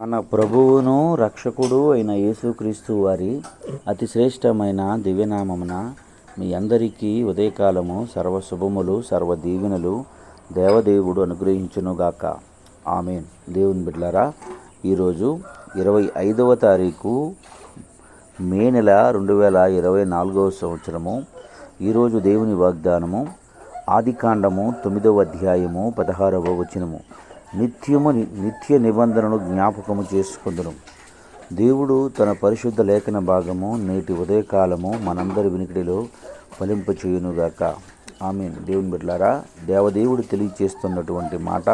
మన ప్రభువును రక్షకుడు అయిన యేసుక్రీస్తు వారి అతి శ్రేష్టమైన దివ్యనామమున మీ అందరికీ ఉదయకాలము సర్వశుభములు సర్వదీవెనలు దేవదేవుడు అనుగ్రహించునుగాక. ఆమేన్. దేవుని బిడ్డలారా, ఈరోజు 25వ తారీఖు మే నెల 2024వ సంవత్సరము. ఈరోజు దేవుని వాగ్దానము ఆదికాండము 9వ అధ్యాయము 16వ వచనము. నిత్య నిబంధనను జ్ఞాపకము చేసుకుందును. దేవుడు తన పరిశుద్ధ లేఖన భాగము నేటి ఉదయకాలము మనందరి వినికిడిలో ఫలింపచేయునుగాక. ఆమేన్. దేవుని బిడ్డలారా, దేవదేవుడు తెలియచేస్తున్నటువంటి మాట,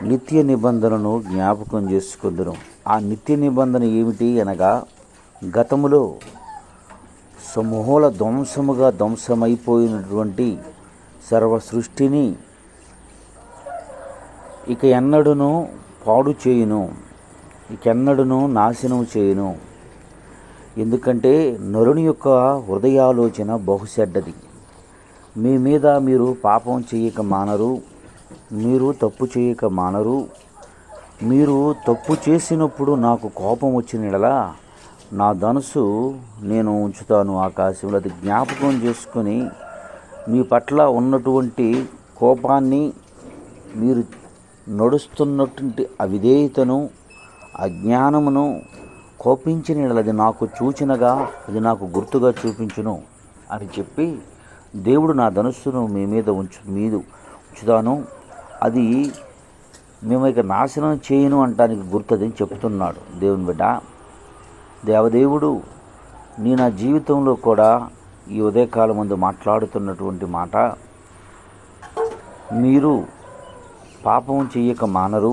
నిత్య నిబంధనను జ్ఞాపకం చేసుకుందును. ఆ నిత్య నిబంధన ఏమిటి అనగా, గతములో సమూల ధ్వంసమైపోయినటువంటి సర్వ సృష్టిని ఇక ఎన్నడూను పాడు చేయును, ఇకెన్నడూను నాశనం చేయును. ఎందుకంటే నరుని యొక్క హృదయాలోచన బహుశెడ్డది. మీ మీద మీరు పాపం చేయక మానరు, మీరు తప్పు చేయక మానరు. మీరు తప్పు చేసినప్పుడు నాకు కోపం వచ్చిన యెడల నా ధనుసు నేను ఉంచుతాను ఆకాశంలో. అది జ్ఞాపకం చేసుకొని మీ పట్ల ఉన్నటువంటి కోపాన్ని, మీరు నడుస్తున్నటువంటి అవిధేయతను, అజ్ఞానమును కోపించిన యెడల అది నాకు సూచనగా, అది నాకు గుర్తుగా చూపించును అని చెప్పి, దేవుడు నా ధనుస్సును మీ మీద ఉంచుతాను, అది మేము ఇక నాశనం చేయను అంటానికి గుర్తుదని చెప్తున్నాడు. దేవుని బిడ్డ, దేవదేవుడు నా జీవితంలో కూడా ఈ ఉదయకాలం ముందు మాట్లాడుతున్నటువంటి మాట, మీరు పాపం చెయ్యక మానరు,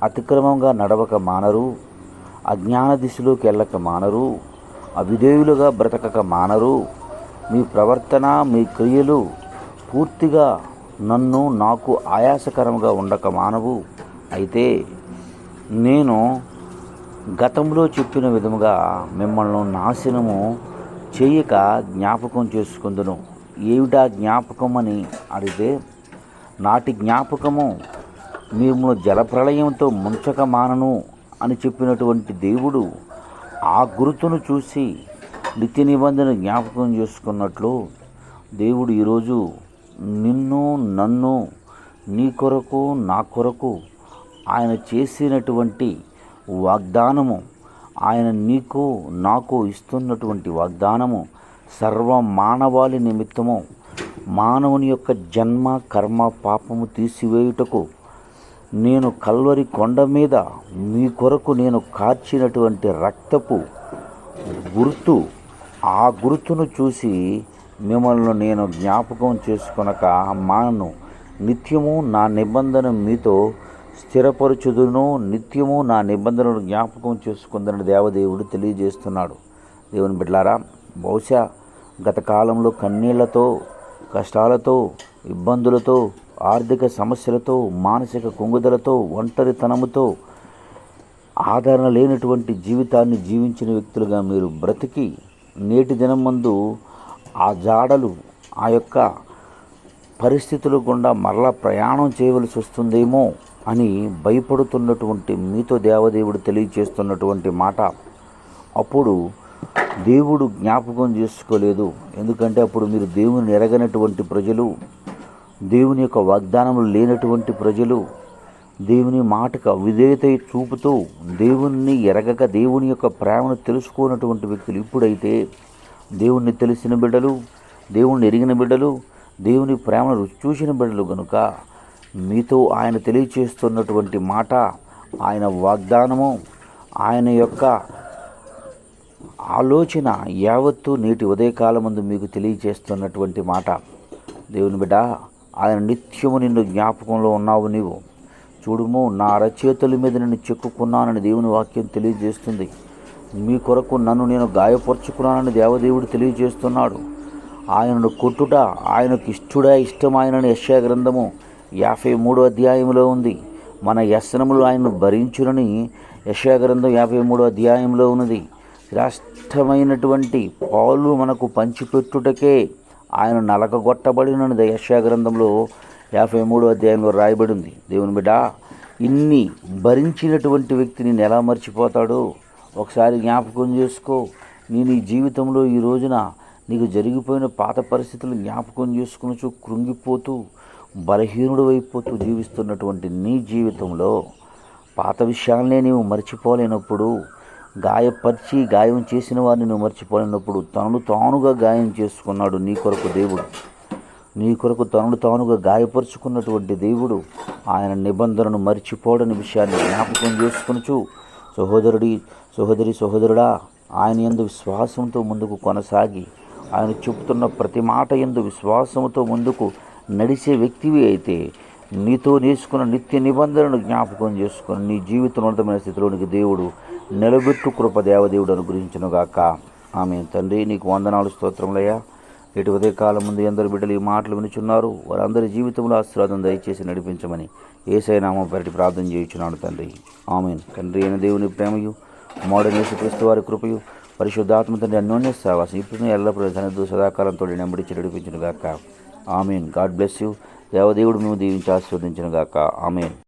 అతిక్రమంగా నడవక మానరు, అజ్ఞాన దిశలోకి వెళ్ళక మానరు, అవిధేయులుగా బ్రతకక మానరు. మీ ప్రవర్తన, మీ క్రియలు పూర్తిగా నాకు ఆయాసకరంగా ఉండక మానవు. అయితే నేను గతంలో చెప్పిన విధముగా మిమ్మల్ని నాశనము చేయక జ్ఞాపకం చేసుకుందును. ఏమిటా జ్ఞాపకం అని అడిగితే, నాటి జ్ఞాపకము మేము జలప్రళయంతో ముంచక మానను అని చెప్పినటువంటి దేవుడు ఆ గుర్తును చూసి నిత్య నిబంధన జ్ఞాపకం చేసుకున్నట్లు, దేవుడు ఈరోజు నన్ను నీ కొరకు, నా కొరకు ఆయన చేసినటువంటి వాగ్దానము, ఆయన నీకు నాకు ఇస్తున్నటువంటి వాగ్దానము సర్వ మానవాళి నిమిత్తము, మానవుని యొక్క జన్మ కర్మ పాపము తీసివేయుటకు నేను కల్వరి కొండ మీద మీ కొరకు నేను కార్చినటువంటి రక్తపు గుర్తు, ఆ గుర్తును చూసి మిమ్మల్ని నేను జ్ఞాపకం చేసుకొనక మానను. నిత్యము నా నిబంధన మీతో స్థిరపరచుదును, నిత్యము నా నిబంధనను జ్ఞాపకం చేసుకుందని దేవదేవుడు తెలియజేస్తున్నాడు. దేవుని బిడ్డలారా, బహుశా గత కాలంలో కన్నీళ్లతో, కష్టాలతో, ఇబ్బందులతో, ఆర్థిక సమస్యలతో, మానసిక కుంగుదలతో, ఒంటరితనముతో, ఆదరణ లేనటువంటి జీవితాన్ని జీవించిన వ్యక్తులుగా మీరు బ్రతికి నేటి దినం ముందు ఆ జాడలు, ఆ యొక్క పరిస్థితుల గుండా మరలా ప్రయాణం చేయవలసి వస్తుందేమో అని భయపడుతున్నటువంటి మీతో దేవదేవుడు తెలియచేస్తున్నటువంటి మాట. అప్పుడు దేవుడు జ్ఞాపకం చేసుకోలేదు. ఎందుకంటే అప్పుడు మీరు దేవుని ఎరగనటువంటి ప్రజలు, దేవుని యొక్క వాగ్దానములు లేనటువంటి ప్రజలు, దేవుని మాటకు అవిధేయత చూపుతూ దేవుణ్ణి ఎరగక దేవుని యొక్క ప్రేమను తెలుసుకున్నటువంటి వ్యక్తులు. ఇప్పుడైతే దేవుణ్ణి తెలిసిన బిడ్డలు, దేవుణ్ణి ఎరిగిన బిడ్డలు, దేవుని ప్రేమను రుచి చూసిన బిడ్డలు గనుక మీతో ఆయన తెలియచేస్తున్నటువంటి మాట, ఆయన వాగ్దానము, ఆయన యొక్క ఆలోచన యావత్తు నేటి ఉదయకాలం ముందు మీకు తెలియచేస్తున్నటువంటి మాట. దేవుని బిడ్డ, ఆయన నిత్యము నిన్ను జ్ఞాపకంలో ఉన్నావు. నీవు చూడుము, నా అరచేతుల మీద నిన్ను చెక్కుకున్నానని దేవుని వాక్యం తెలియజేస్తుంది. మీ కొరకు నన్ను నేను గాయపరుచుకున్నానని దేవదేవుడు తెలియజేస్తున్నాడు. ఆయనను కొట్టుట ఆయనకు ఇష్టమాయనని యెషయా గ్రంథము 53వ అధ్యాయంలో ఉంది. మన వ్యసనములు ఆయనను భరించునని యెషయా గ్రంథం 53వ అధ్యాయంలో ఉన్నది. శ్రేష్టమైనటువంటి పాలు మనకు పంచిపెట్టుటకే ఆయన నలకగొట్టబడినది యెషయా గ్రంథంలో 53వ అధ్యాయంలో రాయబడి ఉంది. దేవుని బిడ్డ, ఇన్ని భరించినటువంటి వ్యక్తి నేను ఎలా మర్చిపోతాడో ఒకసారి జ్ఞాపకం చేసుకో. నేను ఈ జీవితంలో ఈ రోజున నీకు జరిగిపోయిన పాత పరిస్థితులు జ్ఞాపకం చేసుకుని కృంగిపోతూ బలహీనుడు అయిపోతూ జీవిస్తున్నటువంటి నీ జీవితంలో పాత విషయాలనే నీవు మర్చిపోలేనప్పుడు, గాయపరిచి గాయం చేసిన వారిని నువ్వు మర్చిపోలేనప్పుడు, తనను తానుగా గాయం చేసుకున్నాడు నీ కొరకు దేవుడు. నీ కొరకు తనను తానుగా గాయపరుచుకున్నటువంటి దేవుడు ఆయన నిబంధనను మర్చిపోడని విషయాన్ని జ్ఞాపకం చేసుకొనుచు, సహోదరుడా, ఆయన యందు విశ్వాసంతో ముందుకు కొనసాగి ఆయన చెబుతున్న ప్రతి మాట యందు విశ్వాసంతో ముందుకు నడిచే వ్యక్తివి అయితే నీతో నేర్చుకున్న నిత్య నిబంధనను జ్ఞాపకం చేసుకుని నీ జీవితం ఉన్నతమైన స్థితిలోనికి దేవుడు నిలబెట్టు కృప దేవదేవుడు అనుగ్రహించునుగాక. ఆమె. తండ్రి నీకు వందనాలు, స్తోత్రములయ్యా. నేటి ఉదయకాలం ముందు ఎందరు బిడ్డలు ఈ మాటలు వినుచున్నారు, వారందరి జీవితంలో ఆశీర్వాదం దయచేసి నడిపించమని యేసయ్య నామమున పెట్టి ప్రార్థన చేయుచున్నాను తండ్రి. ఆమేన్. తండ్రి అయిన దేవుని ప్రేమయు, కుమారుడైన యేసుక్రీస్తు వారి కృపయు, పరిశుద్ధాత్మ తండ్రి అన్యోన్య సహవాసం ఇప్పుడు ఎల్లప్పుడూ సన్నిధితో సదాకాలంతో నెంబడించి నడిపించునుగాక. ఆమేన్. God bless you. దేవదేవుడు మేము దీవించి ఆశీర్వదించునుగాక. ఆమేన్.